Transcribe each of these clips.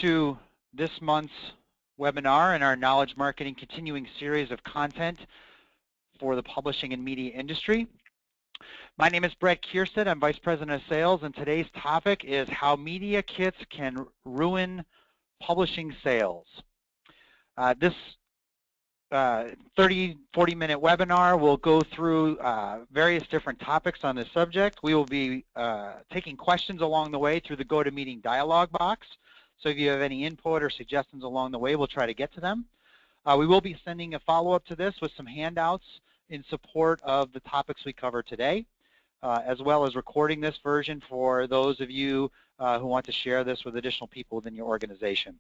to this month's webinar in our Knowledge Marketing continuing series of content for the publishing and media industry. My name is Brett Kierstead. I'm Vice President of Sales, and today's topic is how media kits can ruin publishing sales. This 30, 40-minute webinar will go through various different topics on this subject. We will be taking questions along the way through the GoToMeeting dialog box. So if you have any input or suggestions along the way, we'll try to get to them. We will be sending a follow-up to this with some handouts in support of the topics we cover today, as well as recording this version for those of you who want to share this with additional people within your organization.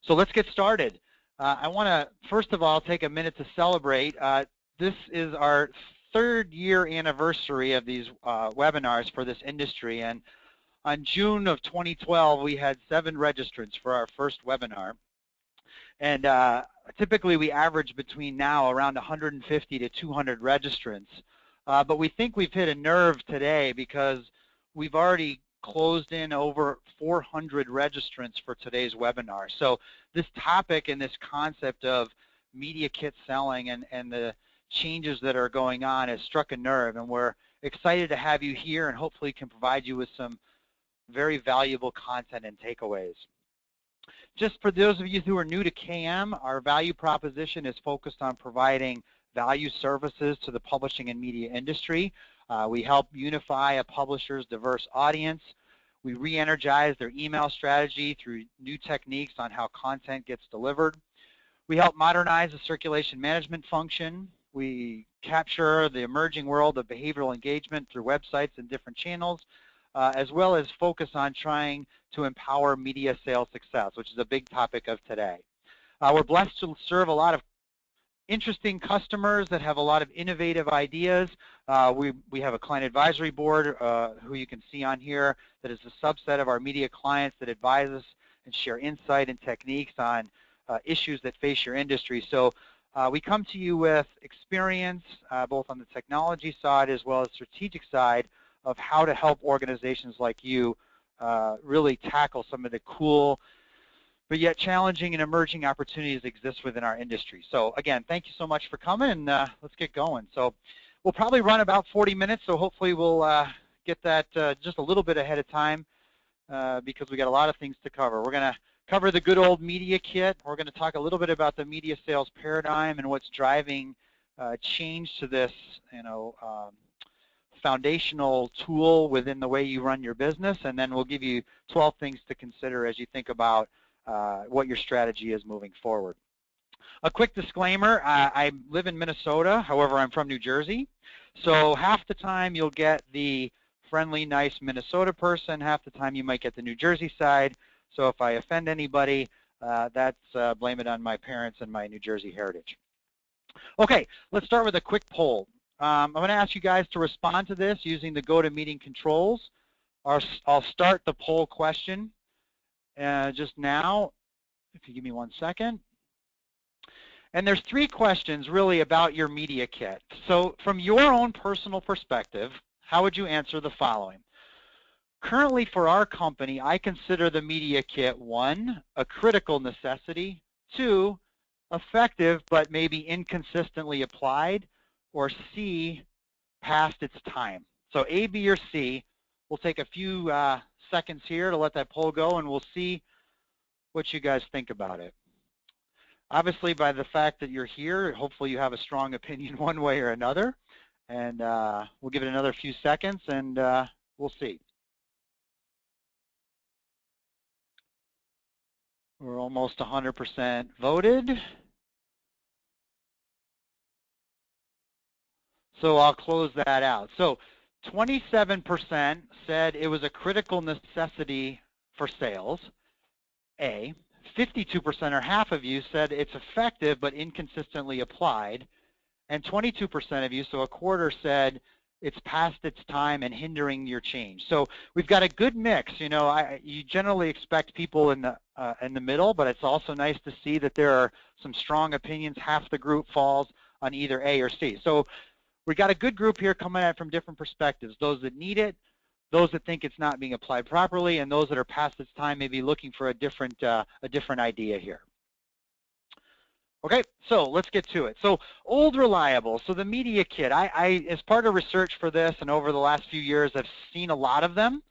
So let's get started. I want to, first of all, take a minute to celebrate. This is our 3rd year anniversary of these webinars for this industry, and on June of 2012, we had 7 registrants for our first webinar. And typically, we average between now around 150 to 200 registrants. But we think we've hit a nerve today because we've already closed in over 400 registrants for today's webinar. So this topic and this concept of media kit selling and the changes that are going on has struck a nerve, and we're excited to have you here and hopefully can provide you with some very valuable content and takeaways. Just for those of you who are new to KM, our value proposition is focused on providing value services to the publishing and media industry. We help unify a publisher's diverse audience. We re-energize their email strategy through new techniques on how content gets delivered. We help modernize the circulation management function. We capture the emerging world of behavioral engagement through websites and different channels, as well as focus on trying to empower media sales success, which is a big topic of today. We're blessed to serve a lot of interesting customers that have a lot of innovative ideas. We have a client advisory board who you can see on here that is a subset of our media clients that advise us and share insight and techniques on issues that face your industry. So we come to you with experience both on the technology side as well as strategic side of how to help organizations like you really tackle some of the cool but yet challenging and emerging opportunities that exist within our industry. So again, thank you so much for coming, and let's get going. So we'll probably run about 40 minutes, so hopefully we'll get that just a little bit ahead of time because we got a lot of things to cover. We're going to cover the good old media kit. We're going to talk a little bit about the media sales paradigm and what's driving change to this, foundational tool within the way you run your business, and then we'll give you 12 things to consider as you think about what your strategy is moving forward. A quick disclaimer, I live in Minnesota, however I'm from New Jersey, so half the time you'll get the friendly, nice Minnesota person, half the time you might get the New Jersey side, so if I offend anybody, that's blame it on my parents and my New Jersey heritage. Okay, let's start with a quick poll. I'm going to ask you guys to respond to this using the GoToMeeting controls. I'll start the poll question just now, if you give me 1 second. And there's 3 questions really about your media kit. So from your own personal perspective, how would you answer the following? Currently for our company, I consider the media kit 1, a critical necessity, 2, effective but maybe inconsistently applied, or C, past its time. So A, B, or C. We'll take a few seconds here to let that poll go, and we'll see what you guys think about it. Obviously, by the fact that you're here, hopefully you have a strong opinion one way or another, and we'll give it another few seconds, and we'll see. We're almost 100% voted. So I'll close that out. So 27% said it was a critical necessity for sales, A. 52%, or half of you, said it's effective but inconsistently applied. And 22% of you, so a quarter, said it's past its time and hindering your change. So we've got a good mix. You generally expect people in the middle, but it's also nice to see that there are some strong opinions. Half the group falls on either A or C. So we got a good group here coming at it from different perspectives, those that need it, those that think it's not being applied properly, and those that are past its time may be looking for a different idea here. Okay, so let's get to it. So old reliable. So the media kit, I as part of research for this and over the last few years, I've seen a lot of them.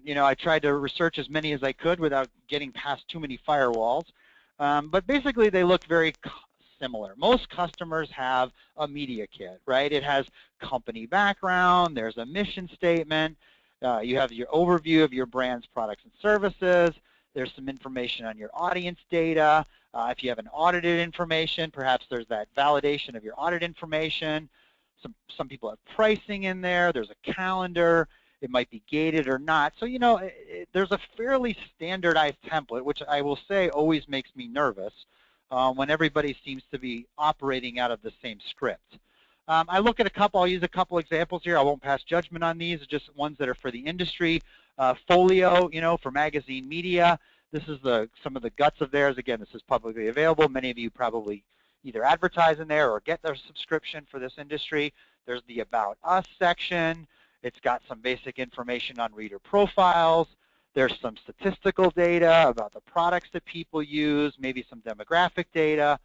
You know, I tried to research as many as I could without getting past too many firewalls. But basically, they look very similar. Most customers have a media kit, right? It has company background. There's a mission statement. You have your overview of your brand's products and services. There's some information on your audience data. If you have an audited information, perhaps there's that validation of your audit information. Some people have pricing in there. There's a calendar. It might be gated or not. So, you know, there's a fairly standardized template, which I will say always makes me nervous when everybody seems to be operating out of the same script. I look at I'll use a couple examples here. I won't pass judgment on these, just ones that are for the industry. Folio, you know, for magazine media. This is some of the guts of theirs. Again, this is publicly available. Many of you probably either advertise in there or get their subscription for this industry. There's the About Us section. It's got some basic information on reader profiles. There's some statistical data about the products that people use, maybe some demographic data.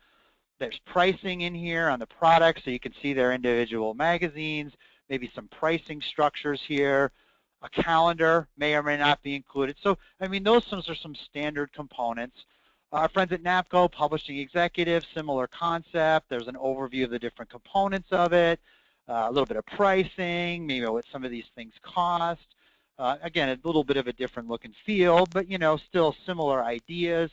There's pricing in here on the products, so you can see their individual magazines, maybe some pricing structures here. A calendar may or may not be included. So, I mean, those are some standard components. Our friends at NAPCO, Publishing Executive, similar concept. There's an overview of the different components of it, a little bit of pricing, maybe what some of these things cost. Again, a little bit of a different look and feel, but, you know, still similar ideas.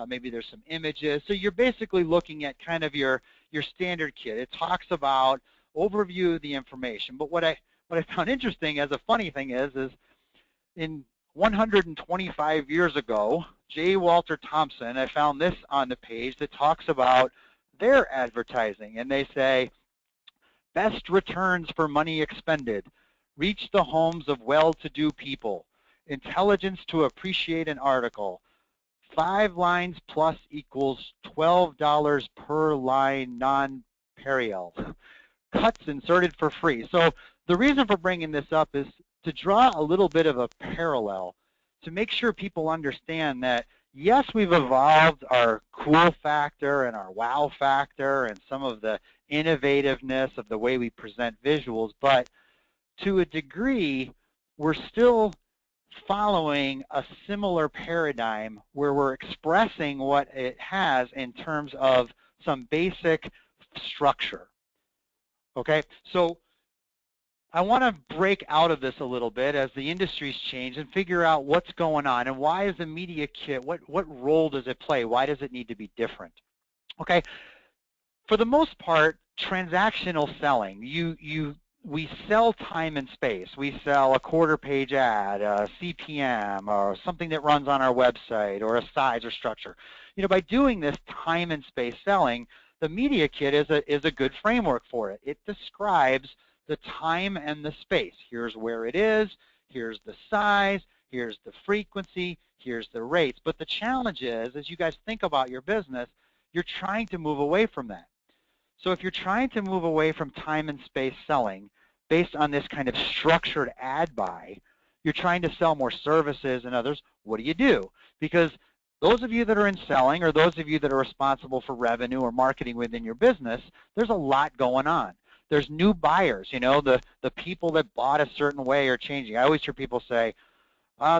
Maybe there's some images. So you're basically looking at kind of your standard kit. It talks about overview of the information. But what I found interesting as a funny thing is in 125 years ago, J. Walter Thompson, I found this on the page that talks about their advertising. And they say, best returns for money expended, reach the homes of well-to-do people, intelligence to appreciate an article, 5 lines plus equals $12 per line non-periel. Cuts inserted for free. So the reason for bringing this up is to draw a little bit of a parallel to make sure people understand that, yes, we've evolved our cool factor and our wow factor and some of the innovativeness of the way we present visuals, but to a degree, we're still following a similar paradigm where we're expressing what it has in terms of some basic structure. Okay, so I want to break out of this a little bit as the industry's changed and figure out what's going on and why is the media kit, what role does it play? Why does it need to be different? Okay, for the most part, transactional selling, we sell time and space. We sell a quarter-page ad, a CPM, or something that runs on our website, or a size or structure. You know, by doing this time and space selling, the media kit is a good framework for it. It describes the time and the space. Here's where it is, here's the size, here's the frequency, here's the rates. But the challenge is, as you guys think about your business, you're trying to move away from that. So if you're trying to move away from time and space selling based on this kind of structured ad buy, you're trying to sell more services and others, what do? Because those of you that are in selling or those of you that are responsible for revenue or marketing within your business, there's a lot going on. There's new buyers, you know, the people that bought a certain way are changing. I always hear people say,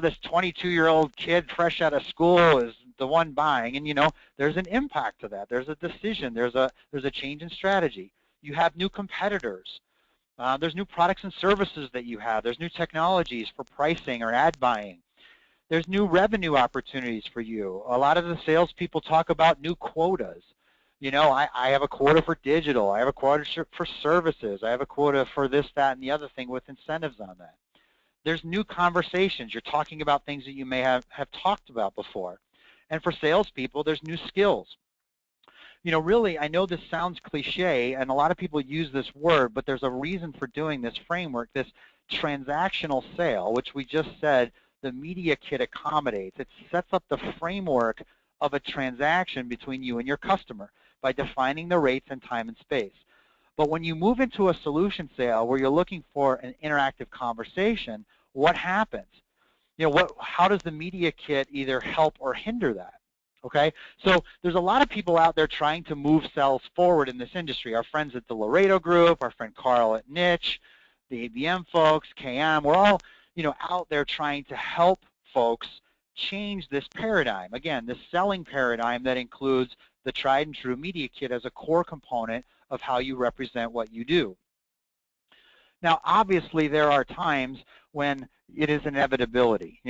this 22-year-old kid fresh out of school is the one buying, and you know, there's an impact to that. There's a decision. There's a change in strategy. You have new competitors. There's new products and services that you have. There's new technologies for pricing or ad buying. There's new revenue opportunities for you. A lot of the salespeople talk about new quotas. You know, I have a quota for digital. I have a quota for services. I have a quota for this, that, and the other thing with incentives on that. There's new conversations. You're talking about things that you may have talked about before. And for salespeople, there's new skills. You know, really, I know this sounds cliche, and a lot of people use this word, but there's a reason for doing this framework, this transactional sale, which we just said the media kit accommodates. It sets up the framework of a transaction between you and your customer by defining the rates and time and space. But when you move into a solution sale where you're looking for an interactive conversation, what happens? How does the media kit either help or hinder that? Okay, so there's a lot of people out there trying to move sales forward in this industry. Our friends at the Laredo Group, our friend Carl at Niche, the ABM folks, KM, we're all out there trying to help folks change this paradigm. Again, this selling paradigm that includes the tried and true media kit as a core component of how you represent what you do. Now, obviously, there are times when it is inevitability.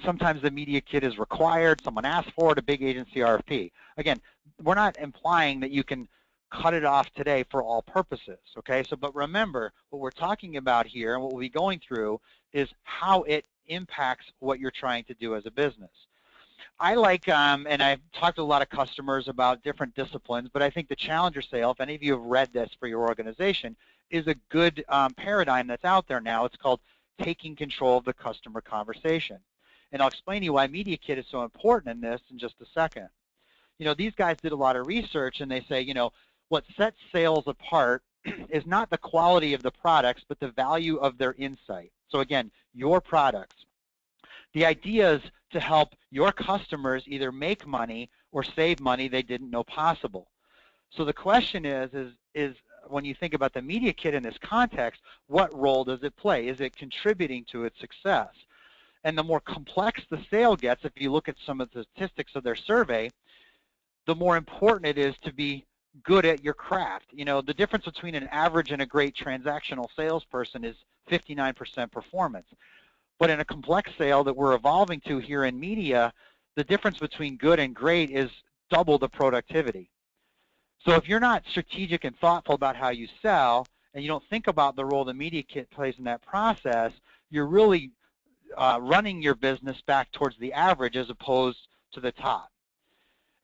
Sometimes the media kit is required. Someone asks for it, a big agency RFP. Again, we're not implying that you can cut it off today for all purposes, okay? But remember, what we're talking about here and what we'll be going through is how it impacts what you're trying to do as a business. I like, and I've talked to a lot of customers about different disciplines, but I think the Challenger sale, if any of you have read this for your organization, is a good paradigm that's out there now. It's called taking control of the customer conversation. And I'll explain to you why Media Kit is so important in this in just a second. These guys did a lot of research, and they say, what sets sales apart is not the quality of the products, but the value of their insight. So again, your products. The idea is to help your customers either make money or save money they didn't know possible. So the question is when you think about the media kit in this context, what role does it play? Is it contributing to its success? And the more complex the sale gets, if you look at some of the statistics of their survey, the more important it is to be good at your craft. The difference between an average and a great transactional salesperson is 59% performance. But in a complex sale that we're evolving to here in media, the difference between good and great is double the productivity. So if you're not strategic and thoughtful about how you sell, and you don't think about the role the media kit plays in that process, you're really running your business back towards the average as opposed to the top.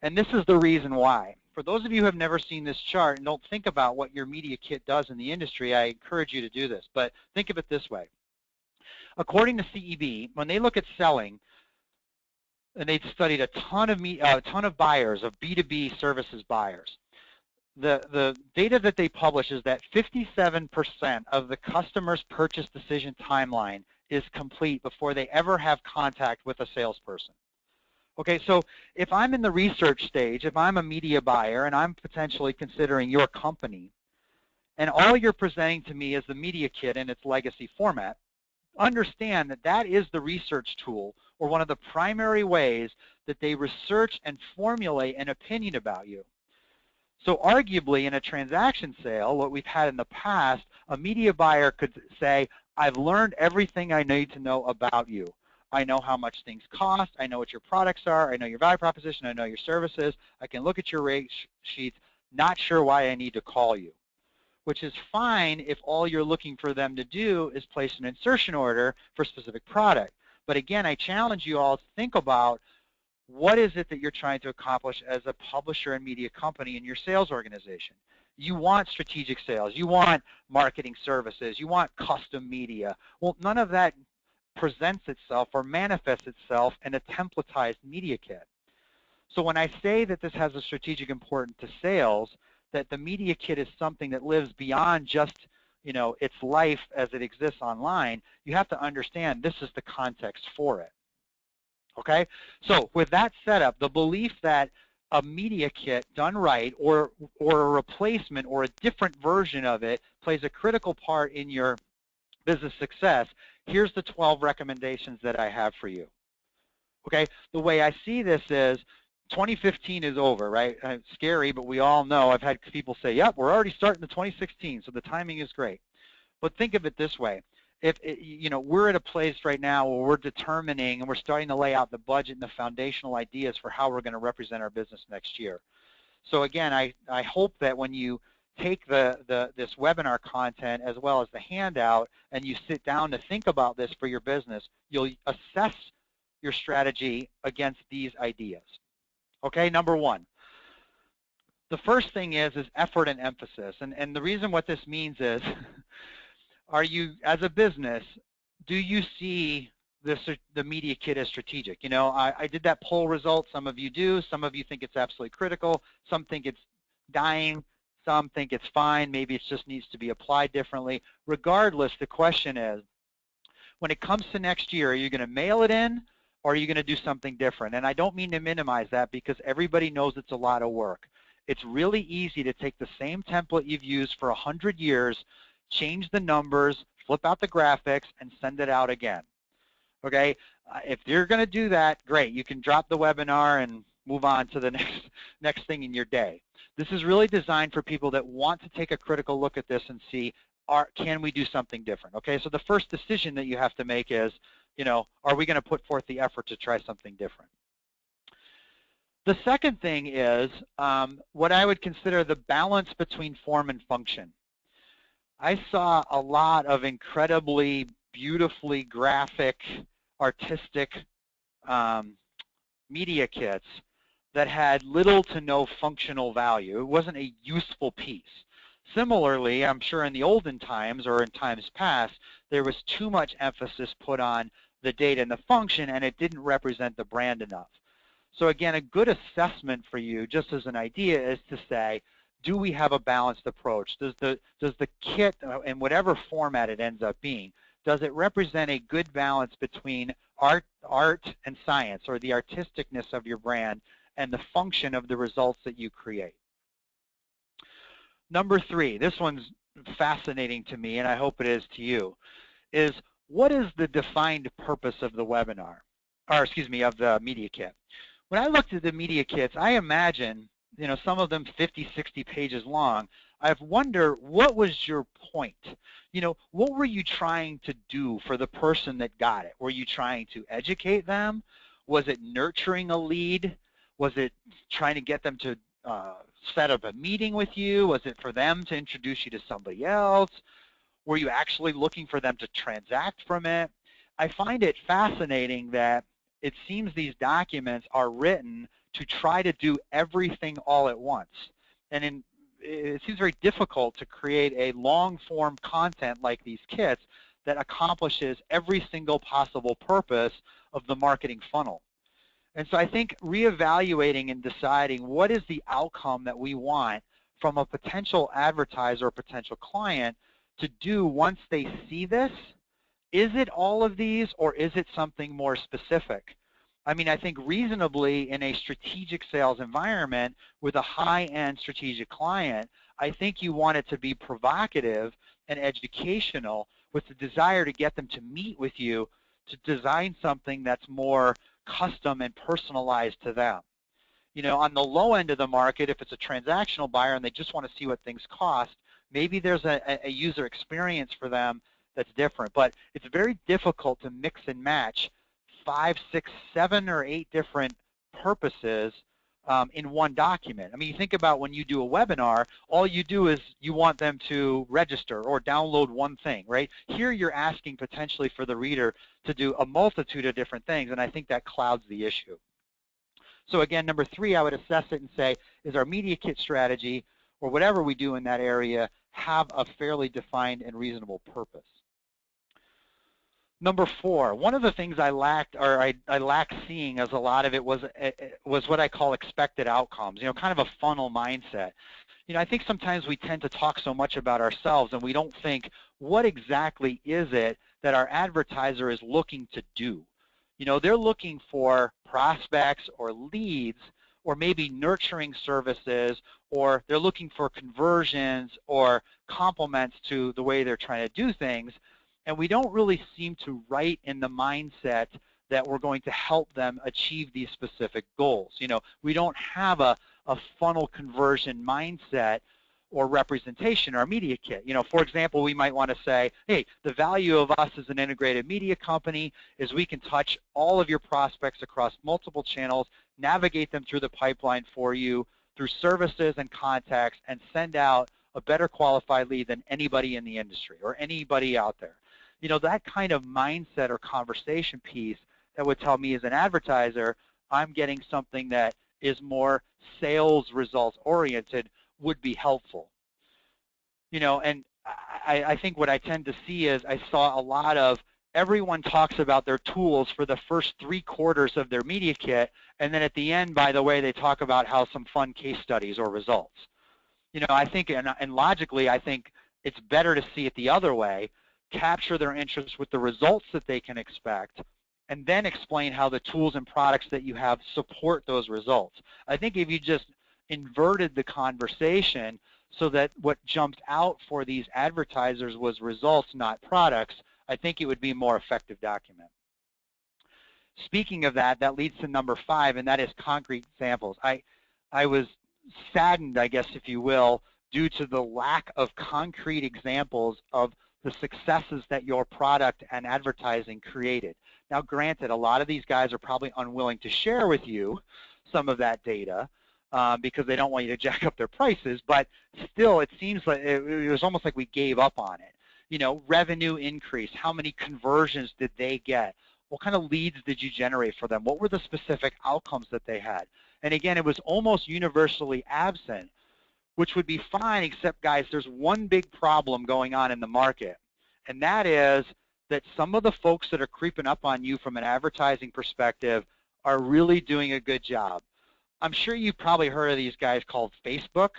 And this is the reason why. For those of you who have never seen this chart and don't think about what your media kit does in the industry, I encourage you to do this. But think of it this way. According to CEB, when they look at selling, and they've studied a ton of buyers, of B2B services buyers, the data that they publish is that 57% of the customer's purchase decision timeline is complete before they ever have contact with a salesperson. Okay, so if I'm in the research stage, if I'm a media buyer and I'm potentially considering your company, and all you're presenting to me is the media kit in its legacy format, understand that that is the research tool or one of the primary ways that they research and formulate an opinion about you. So arguably in a transaction sale, what we've had in the past, a media buyer could say, I've learned everything I need to know about you. I know how much things cost. I know what your products are. I know your value proposition. I know your services. I can look at your rate sheets. Not sure why I need to call you, which is fine if all you're looking for them to do is place an insertion order for a specific product. But again, I challenge you all to think about what is it that you're trying to accomplish as a publisher and media company in your sales organization. You want strategic sales. You want marketing services. You want custom media. Well, none of that presents itself or manifests itself in a templatized media kit. So when I say that this has a strategic importance to sales, that the media kit is something that lives beyond just its life as it exists online, you have to understand this is the context for it. Okay? So with that setup, the belief that a media kit done right or a replacement or a different version of it plays a critical part in your business success, here's the 12 recommendations that I have for you. Okay? The way I see this is 2015 is over, right? It's scary, but we all know. I've had people say, yep, we're already starting the 2016, so the timing is great. But think of it this way. If we're at a place right now where we're determining and we're starting to lay out the budget and the foundational ideas for how we're going to represent our business next year. So again, I hope that when you take this webinar content as well as the handout and you sit down to think about this for your business, you'll assess your strategy against these ideas. Okay, number one. The first thing is effort and emphasis. And the reason what this means is, are you, as a business, do you see the media kit as strategic? I did that poll result. Some of you do. Some of you think it's absolutely critical. Some think it's dying. Some think it's fine. Maybe it just needs to be applied differently. Regardless, the question is, when it comes to next year, are you going to mail it in or are you going to do something different? And I don't mean to minimize that because everybody knows it's a lot of work. It's really easy to take the same template you've used for 100 years, change the numbers, flip out the graphics, and send it out again. Okay? If you're going to do that, great. You can drop the webinar and move on to the next thing in your day. This is really designed for people that want to take a critical look at this and see, can we do something different? Okay, so the first decision that you have to make is, are we going to put forth the effort to try something different? The second thing is what I would consider the balance between form and function. I saw a lot of incredibly beautifully graphic, artistic media kits that had little to no functional value. It wasn't a useful piece. Similarly, I'm sure in the olden times or in times past, there was too much emphasis put on the data and the function, and it didn't represent the brand enough. So again, a good assessment for you, just as an idea, is to say, do we have a balanced approach? Does the kit, in whatever format it ends up being, does it represent a good balance between art and science, or the artisticness of your brand, and the function of the results that you create? Number 3, this one's fascinating to me, and I hope it is to you, is what is the defined purpose of the webinar, or excuse me, of the media kit? When I looked at the media kits, I imagine, some of them 50, 60 pages long. I've wondered, what was your point? What were you trying to do for the person that got it? Were you trying to educate them? Was it nurturing a lead? Was it trying to get them to set up a meeting with you? Was it for them to introduce you to somebody else? Were you actually looking for them to transact from it? I find it fascinating that it seems these documents are written to try to do everything all at once. And it seems very difficult to create a long-form content like these kits that accomplishes every single possible purpose of the marketing funnel. And so I think reevaluating and deciding what is the outcome that we want from a potential advertiser or potential client to do once they see this. Is it all of these, or is it something more specific? I mean, I think reasonably in a strategic sales environment with a high-end strategic client, I think you want it to be provocative and educational with the desire to get them to meet with you to design something that's more custom and personalized to them. On the low end of the market, if it's a transactional buyer and they just want to see what things cost, maybe there's a user experience for them that's different. But it's very difficult to mix and match 5, 6, 7, or 8 different purposes in one document. I mean, you think about when you do a webinar, all you do is you want them to register or download one thing, right? Here you're asking potentially for the reader to do a multitude of different things, and I think that clouds the issue. So again, number 3, I would assess it and say, is our media kit strategy, or whatever we do in that area, have a fairly defined and reasonable purpose? Number 4, one of the things I lacked, or I lacked seeing as a lot of it was what I call expected outcomes, kind of a funnel mindset. I think sometimes we tend to talk so much about ourselves and we don't think, what exactly is it that our advertiser is looking to do? They're looking for prospects or leads, or maybe nurturing services, or they're looking for conversions or complements to the way they're trying to do things. And we don't really seem to write in the mindset that we're going to help them achieve these specific goals. We don't have a funnel conversion mindset or representation in our media kit. For example, we might want to say, hey, the value of us as an integrated media company is we can touch all of your prospects across multiple channels, navigate them through the pipeline for you through services and contacts, and send out a better qualified lead than anybody in the industry or anybody out there. That kind of mindset or conversation piece that would tell me as an advertiser, I'm getting something that is more sales results oriented would be helpful. And I think what I tend to see is I saw a lot of everyone talks about their tools for the first 3/4 of their media kit, and then at the end, by the way, they talk about how some fun case studies or results. I think, and logically, I think it's better to see it the other way, capture their interest with the results that they can expect, and then explain how the tools and products that you have support those results. I think if you just inverted the conversation so that what jumped out for these advertisers was results, not products, I think it would be a more effective document. Speaking of that, that leads to number 5, and that is concrete examples. I was saddened, I guess, if you will, due to the lack of concrete examples of the successes that your product and advertising created. Now, granted, a lot of these guys are probably unwilling to share with you some of that data because they don't want you to jack up their prices, but still, it seems like it was almost like we gave up on it. Revenue increase, how many conversions did they get? What kind of leads did you generate for them? What were the specific outcomes that they had? And again, it was almost universally absent, which would be fine, except, guys, there's one big problem going on in the market, and that is that some of the folks that are creeping up on you from an advertising perspective are really doing a good job. I'm sure you've probably heard of these guys called Facebook.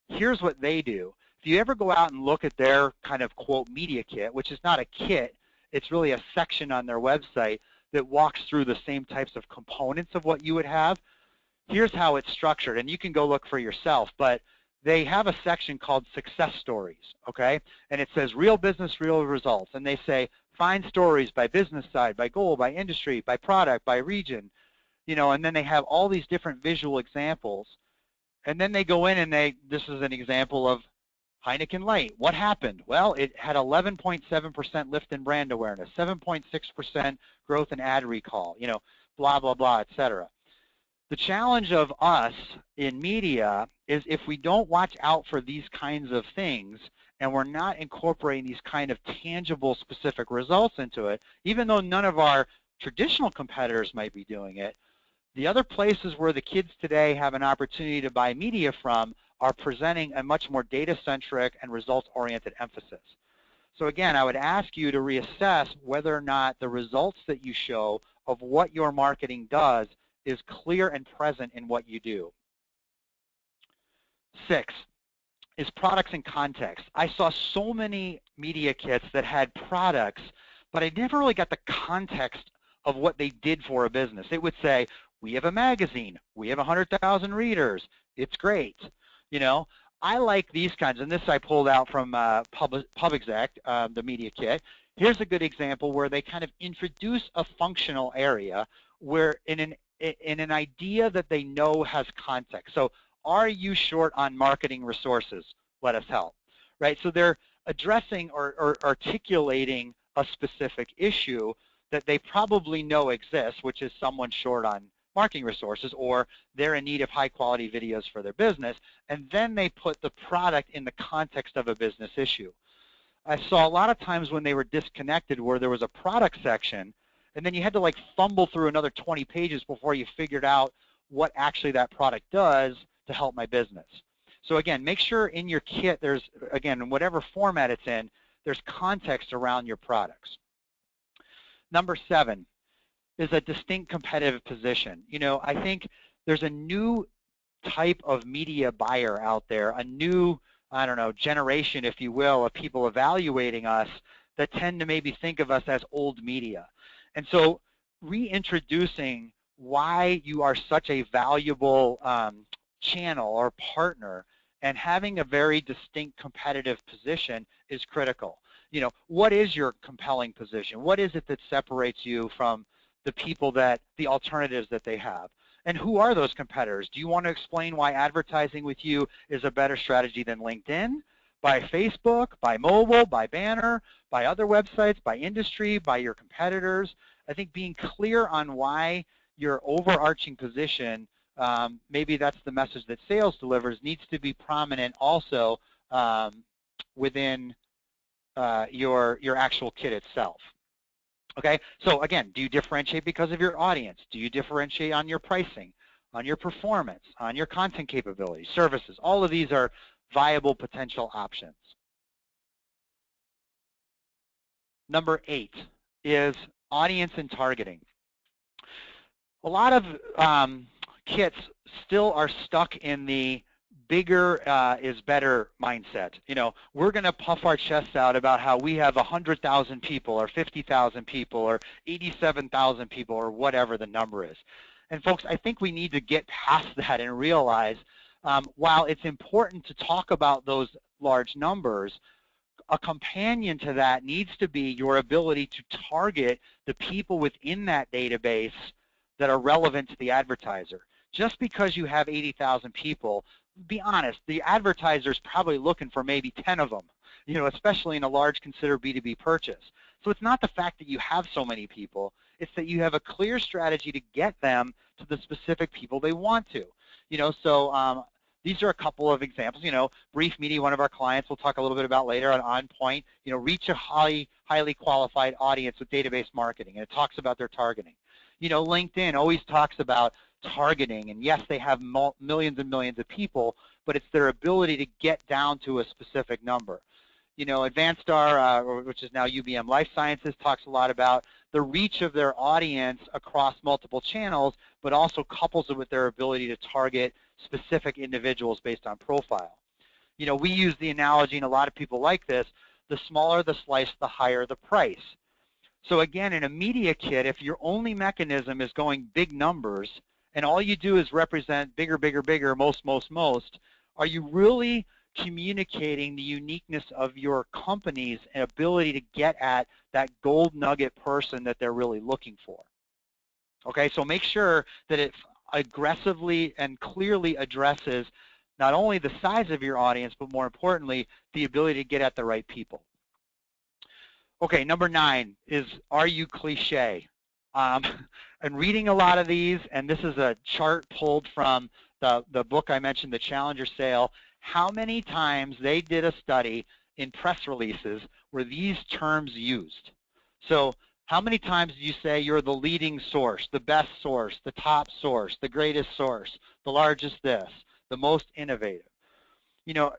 Here's what they do. If you ever go out and look at their kind of, quote, media kit, which is not a kit, it's really a section on their website that walks through the same types of components of what you would have. Here's how it's structured, and you can go look for yourself, but they have a section called Success Stories, okay? And it says real business, real results. And they say find stories by business side, by goal, by industry, by product, by region, and then they have all these different visual examples. And then they go in and this is an example of Heineken Light. What happened? Well, it had 11.7% lift in brand awareness, 7.6% growth in ad recall, blah, blah, blah, et cetera. The challenge of us in media is if we don't watch out for these kinds of things and we're not incorporating these kind of tangible specific results into it, even though none of our traditional competitors might be doing it, the other places where the kids today have an opportunity to buy media from are presenting a much more data-centric and results-oriented emphasis. So again, I would ask you to reassess whether or not the results that you show of what your marketing does is clear and present in what you do. 6 is products and context. I saw so many media kits that had products, but I never really got the context of what they did for a business. It would say, we have a magazine, we have 100,000 readers, it's great. I like these kinds, and this I pulled out from PubExec, the media kit. Here's a good example where they kind of introduce a functional area where in an idea that they know has context. So are you short on marketing resources? Let us help, right? So they're addressing or articulating a specific issue that they probably know exists, which is someone short on marketing resources, or they're in need of high-quality videos for their business, and then they put the product in the context of a business issue. I saw a lot of times when they were disconnected where there was a product section, and then you had to like fumble through another 20 pages before you figured out what actually that product does to help my business. So again, make sure in your kit there's, again, in whatever format it's in, there's context around your products. Number 7 is a distinct competitive position. I think there's a new type of media buyer out there, a new, I don't know, generation, if you will, of people evaluating us that tend to maybe think of us as old media. And so reintroducing why you are such a valuable channel or partner and having a very distinct competitive position is critical. What is your compelling position? What is it that separates you from the people the alternatives that they have? And who are those competitors? Do you want to explain why advertising with you is a better strategy than LinkedIn, by Facebook, by mobile, by banner, by other websites, by industry, by your competitors? I think being clear on why your overarching position, maybe that's the message that sales delivers, needs to be prominent also within your actual kit itself. Okay, so again, do you differentiate because of your audience? Do you differentiate on your pricing, on your performance, on your content capabilities, services? All of these are viable potential options. Number 8 is audience and targeting. A lot of kits still are stuck in the bigger is better mindset. You know, we're going to puff our chests out about how we have 100,000 people or 50,000 people or 87,000 people or whatever the number is. And folks, I think we need to get past that and realize while it's important to talk about those large numbers, a companion to that needs to be your ability to target the people within that database that are relevant to the advertiser. Just because you have 80,000 people, be honest, the advertiser's probably looking for maybe 10 of them, you know, especially in a large considered B2B purchase. So it's not the fact that you have so many people, it's that you have a clear strategy to get them to the specific people they want to. You know, so these are a couple of examples. You know, Brief Media, one of our clients, we'll talk a little bit about later on Point, you know, reach a highly qualified audience with database marketing, and it talks about their targeting. You know, LinkedIn always talks about targeting, and yes, they have millions and millions of people, but it's their ability to get down to a specific number. You know, AdvanStar, which is now UBM Life Sciences, talks a lot about the reach of their audience across multiple channels, but also couples it with their ability to target specific individuals based on profile. You know, we use the analogy, and a lot of people like this, the smaller the slice, the higher the price. So again, in a media kit, if your only mechanism is going big numbers, and all you do is represent bigger, bigger, bigger, most, are you really communicating the uniqueness of your company's ability to get at that gold nugget person that they're really looking for? Okay, so make sure that it aggressively and clearly addresses not only the size of your audience, but more importantly, the ability to get at the right people. Okay, number 9 is, are you cliche? And reading a lot of these, and this is a chart pulled from the book I mentioned, The Challenger Sale, how many times they did a study in press releases were these terms used. So how many times do you say you're the leading source, the best source, the top source, the greatest source, the largest this, the most innovative? You know,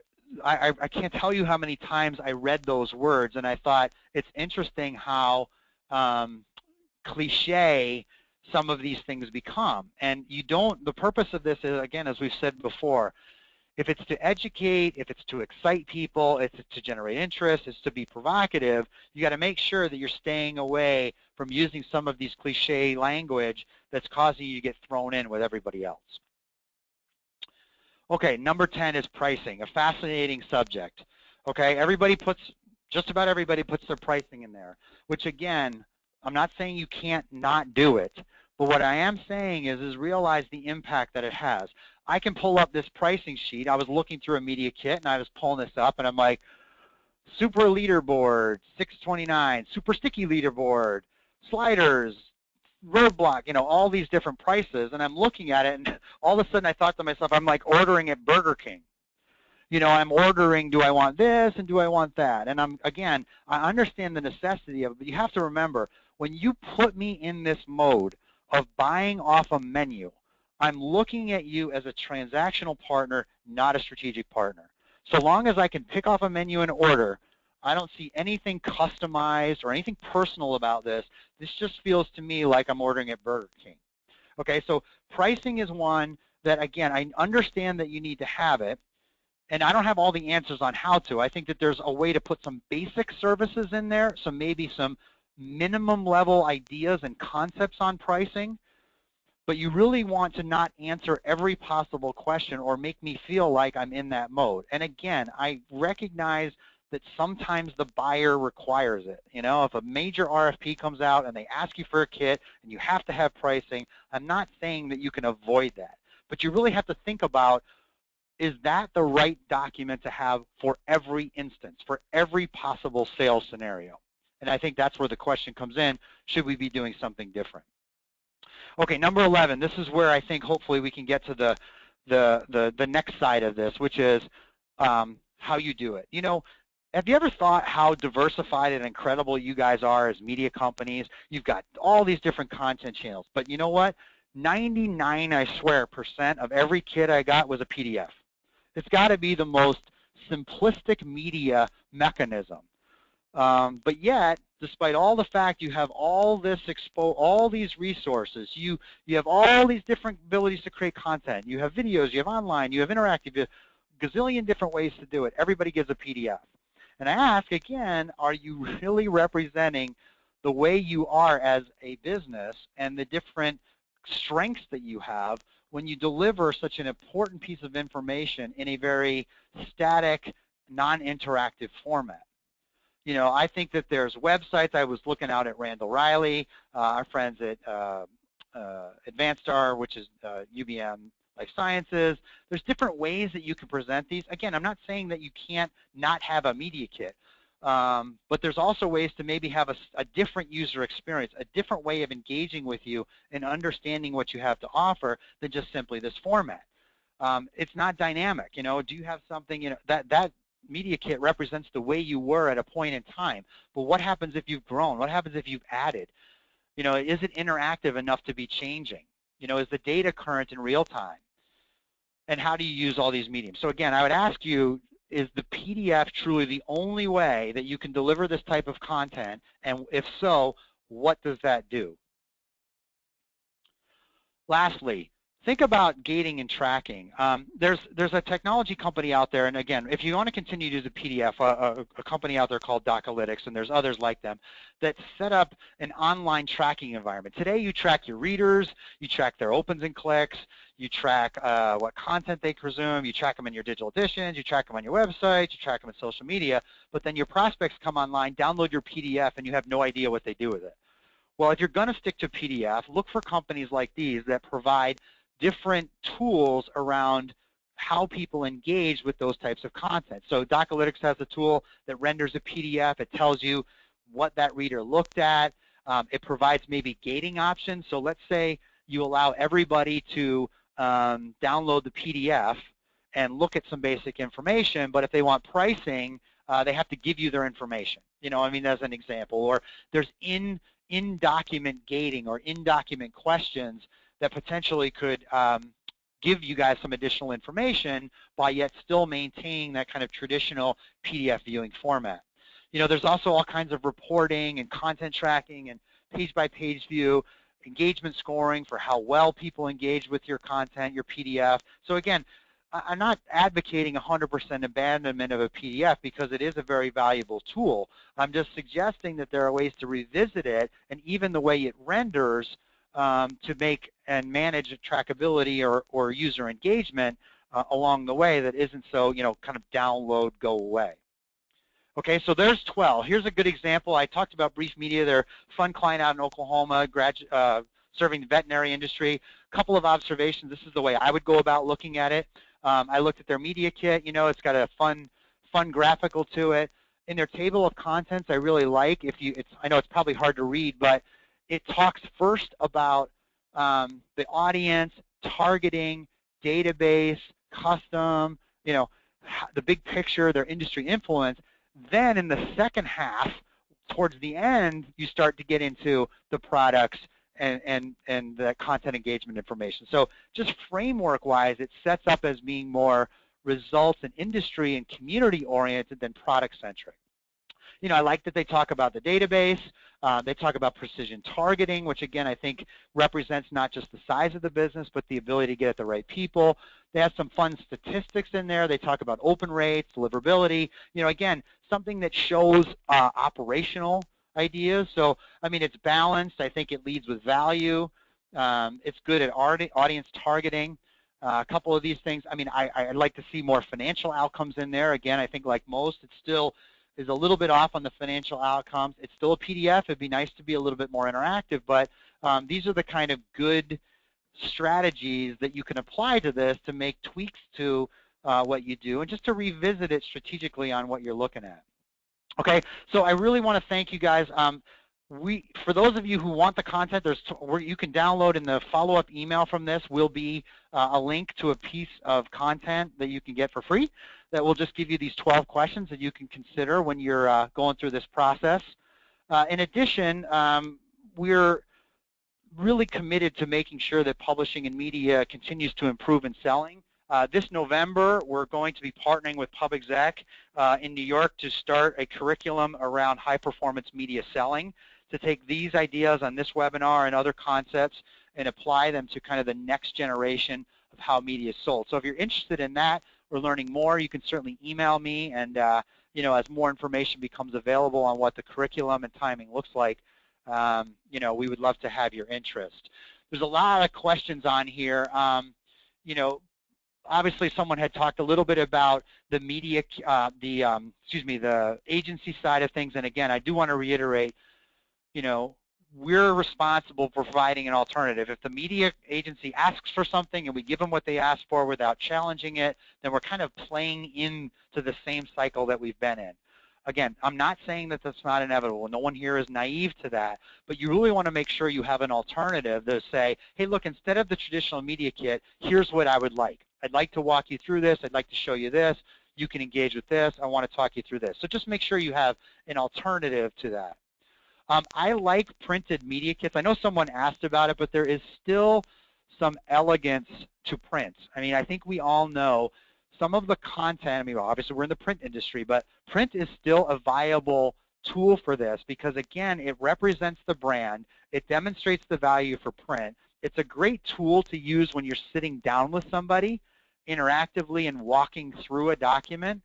I can't tell you how many times I read those words, and I thought it's interesting how cliche some of these things become. And you don't, the purpose of this is, again, as we've said before, if it's to educate, if it's to excite people, if it's to generate interest, it's to be provocative, you got to make sure that you're staying away from using some of these cliche language that's causing you to get thrown in with everybody else. Okay, number 10 is pricing, a fascinating subject. Okay, just about everybody puts their pricing in there, which again, I'm not saying you can't not do it, but what I am saying is realize the impact that it has. I can pull up this pricing sheet. I was looking through a media kit, and I was pulling this up, and I'm like, super leaderboard, $6.29, super sticky leaderboard, sliders, roadblock, you know, all these different prices, and I'm looking at it, and all of a sudden I thought to myself, I'm like ordering at Burger King. You know, I'm ordering, do I want this and do I want that? And again, I understand the necessity of it, but you have to remember, when you put me in this mode of buying off a menu, I'm looking at you as a transactional partner, not a strategic partner. So long as I can pick off a menu and order, I don't see anything customized or anything personal about this. This just feels to me like I'm ordering at Burger King. Okay, so pricing is one that, again, I understand that you need to have it, and I don't have all the answers on how to. I think that there's a way to put some basic services in there, so maybe some minimum level ideas and concepts on pricing, but you really want to not answer every possible question or make me feel like I'm in that mode. And again, I recognize that sometimes the buyer requires it. You know, if a major RFP comes out and they ask you for a kit and you have to have pricing, I'm not saying that you can avoid that. But you really have to think about, is that the right document to have for every instance, for every possible sales scenario? And I think that's where the question comes in, should we be doing something different? Okay, number 11, this is where I think hopefully we can get to the next side of this, which is how you do it. You know, have you ever thought how diversified and incredible you guys are as media companies? You've got all these different content channels, but you know what? 99, I swear, % of every kit I got was a PDF. It's got to be the most simplistic media mechanism. But yet, despite all the fact you have all this all these resources, you have all these different abilities to create content. You have videos, you have online, you have interactive. gazillion different ways to do it. Everybody gives a PDF. And I ask again, are you really representing the way you are as a business and the different strengths that you have when you deliver such an important piece of information in a very static, non-interactive format? You know, I think that there's websites. I was looking out at Randall Riley, our friends at AdvancedStar, which is UBM Life Sciences. There's different ways that you can present these. Again, I'm not saying that you can't not have a media kit, but there's also ways to maybe have a different user experience, a different way of engaging with you and understanding what you have to offer than just simply this format. It's not dynamic. You know, do you have something, you know, that media kit represents the way you were at a point in time, but what happens if you've grown? What happens if you've added? You know, is it interactive enough to be changing? You know, is the data current in real time? And how do you use all these mediums? So again, I would ask you, is the PDF truly the only way that you can deliver this type of content? And if so, what does that do? Lastly, think about gating and tracking. There's a technology company out there, and again, if you want to continue to use a PDF, a company out there called Docalytics, and there's others like them, that set up an online tracking environment. Today you track your readers, you track their opens and clicks, you track what content they consume, you track them in your digital editions, you track them on your website, you track them in social media, but then your prospects come online, download your PDF, and you have no idea what they do with it. Well, if you're going to stick to PDF, look for companies like these that provide different tools around how people engage with those types of content. So Docalytics has a tool that renders a PDF. It tells you what that reader looked at. It provides maybe gating options. So let's say you allow everybody to download the PDF and look at some basic information, but if they want pricing, they have to give you their information. You know, I mean, as an example. Or there's in-document gating or in-document questions that potentially could give you guys some additional information by yet still maintaining that kind of traditional PDF viewing format. You know, there's also all kinds of reporting and content tracking and page-by-page view, engagement scoring for how well people engage with your content, your PDF. So again, I'm not advocating 100% abandonment of a PDF because it is a very valuable tool. I'm just suggesting that there are ways to revisit it and even the way it renders to make and manage trackability or user engagement along the way that isn't so, you know, kind of download, go away. Okay, so there's 12. Here's a good example. I talked about Brief Media. They're a fun client out in Oklahoma, serving the veterinary industry. A couple of observations. This is the way I would go about looking at it. I looked at their media kit. You know, it's got a fun graphical to it. In their table of contents, I really like. I know it's probably hard to read, but it talks first about the audience, targeting, database, custom, you know, the big picture, their industry influence. Then in the second half, towards the end, you start to get into the products and the content engagement information. So just framework-wise, it sets up as being more results and industry and community-oriented than product-centric. You know, I like that they talk about the database. They talk about precision targeting, which again I think represents not just the size of the business, but the ability to get at the right people. They have some fun statistics in there. They talk about open rates, deliverability. You know, again, something that shows operational ideas. So, I mean, it's balanced. I think it leads with value. It's good at audience targeting. A couple of these things. I mean, I'd like to see more financial outcomes in there. Again, I think like most, it still is a little bit off on the financial outcomes. It's still a PDF. It'd be nice to be a little bit more interactive, but these are the kind of good strategies that you can apply to this to make tweaks to what you do and just to revisit it strategically on what you're looking at. Okay, so I really want to thank you guys. For those of you who want the content, you can download in the follow-up email from this will be a link to a piece of content that you can get for free that will just give you these 12 questions that you can consider when you're going through this process. In addition, we're really committed to making sure that publishing and media continues to improve in selling. This November, we're going to be partnering with PubExec in New York to start a curriculum around high-performance media selling, to take these ideas on this webinar and other concepts and apply them to kind of the next generation of how media is sold. So if you're interested in that, or learning more, you can certainly email me, and you know, as more information becomes available on what the curriculum and timing looks like, you know, we would love to have your interest. There's a lot of questions on here. You know, obviously someone had talked a little bit about the media, the agency side of things, and again, I do want to reiterate, you know, we're responsible for providing an alternative. If the media agency asks for something and we give them what they ask for without challenging it, then we're kind of playing into the same cycle that we've been in. Again, I'm not saying that that's not inevitable. No one here is naive to that, but you really want to make sure you have an alternative to say, hey, look, instead of the traditional media kit, here's what I would like. I'd like to walk you through this. I'd like to show you this. You can engage with this. I want to talk you through this. So just make sure you have an alternative to that. I like printed media kits. I know someone asked about it, but there is still some elegance to print. I mean, I think we all know some of the content, I mean, well, obviously we're in the print industry, but print is still a viable tool for this because, again, it represents the brand. It demonstrates the value for print. It's a great tool to use when you're sitting down with somebody interactively and walking through a document.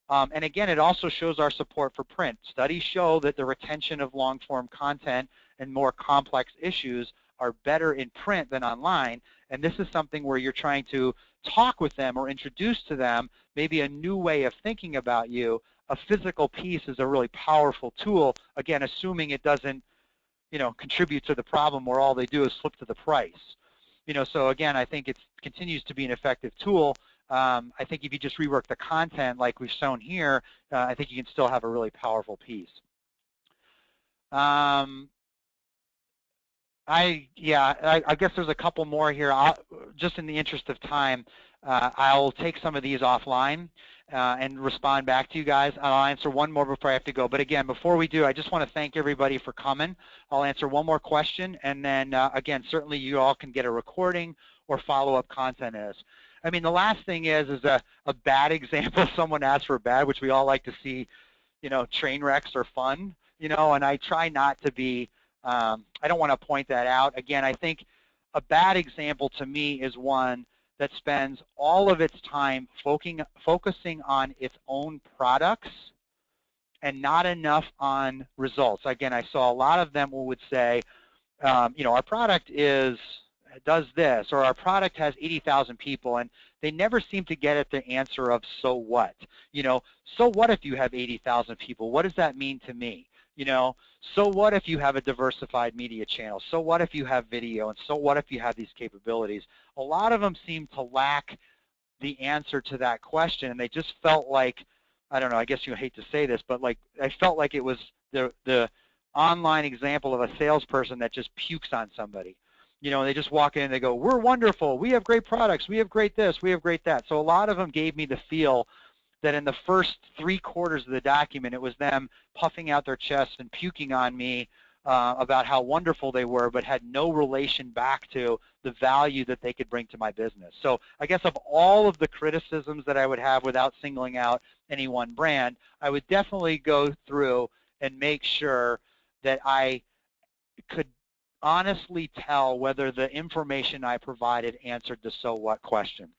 And again, it also shows our support for print. Studies show that the retention of long-form content and more complex issues are better in print than online. And this is something where you're trying to talk with them or introduce to them maybe a new way of thinking about you. A physical piece is a really powerful tool, again, assuming it doesn't, you know, contribute to the problem where all they do is flip to the price. You know, so again, I think it continues to be an effective tool. I think if you just rework the content like we've shown here, I think you can still have a really powerful piece. I guess there's a couple more here. Just in the interest of time, I'll take some of these offline and respond back to you guys. I'll answer one more before I have to go. But again, before we do, I just want to thank everybody for coming. I'll answer one more question, and then again, certainly you all can get a recording or follow-up content is. I mean, the last thing is a bad example. Someone asked for bad, which we all like to see, you know, train wrecks are fun, you know, and I try not to be, I don't want to point that out. Again, I think a bad example to me is one that spends all of its time focusing on its own products and not enough on results. Again, I saw a lot of them who would say, you know, our product does this, or our product has 80,000 people, and they never seem to get at the answer of so what. You know, so what if you have 80,000 people? What does that mean to me? You know, so what if you have a diversified media channel? So what if you have video? And so what if you have these capabilities? A lot of them seem to lack the answer to that question, and they just felt like, I don't know, I guess you hate to say this, but like I felt like it was the online example of a salesperson that just pukes on somebody. You know, they just walk in and they go, we're wonderful, we have great products, we have great this, we have great that. So a lot of them gave me the feel that in the first 3/4 of the document, it was them puffing out their chests and puking on me about how wonderful they were, but had no relation back to the value that they could bring to my business. So I guess of all of the criticisms that I would have without singling out any one brand, I would definitely go through and make sure that I could honestly tell whether the information I provided answered the so what question.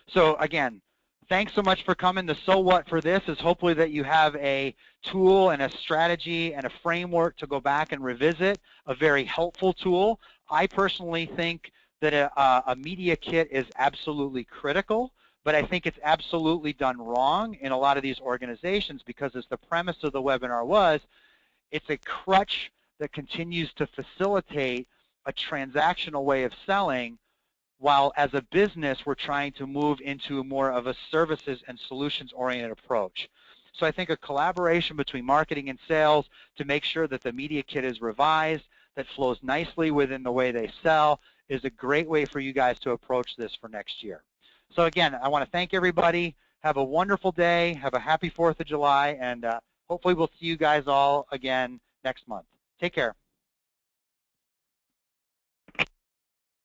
So again, thanks so much for coming. The so what for this is hopefully that you have a tool and a strategy and a framework to go back and revisit, a very helpful tool. I personally think that a media kit is absolutely critical, but I think it's absolutely done wrong in a lot of these organizations because, as the premise of the webinar was, it's a crutch that continues to facilitate a transactional way of selling, while as a business we're trying to move into more of a services and solutions-oriented approach. So I think a collaboration between marketing and sales to make sure that the media kit is revised, that flows nicely within the way they sell, is a great way for you guys to approach this for next year. So again, I want to thank everybody. Have a wonderful day. Have a happy 4th of July, and hopefully we'll see you guys all again next month. Take care.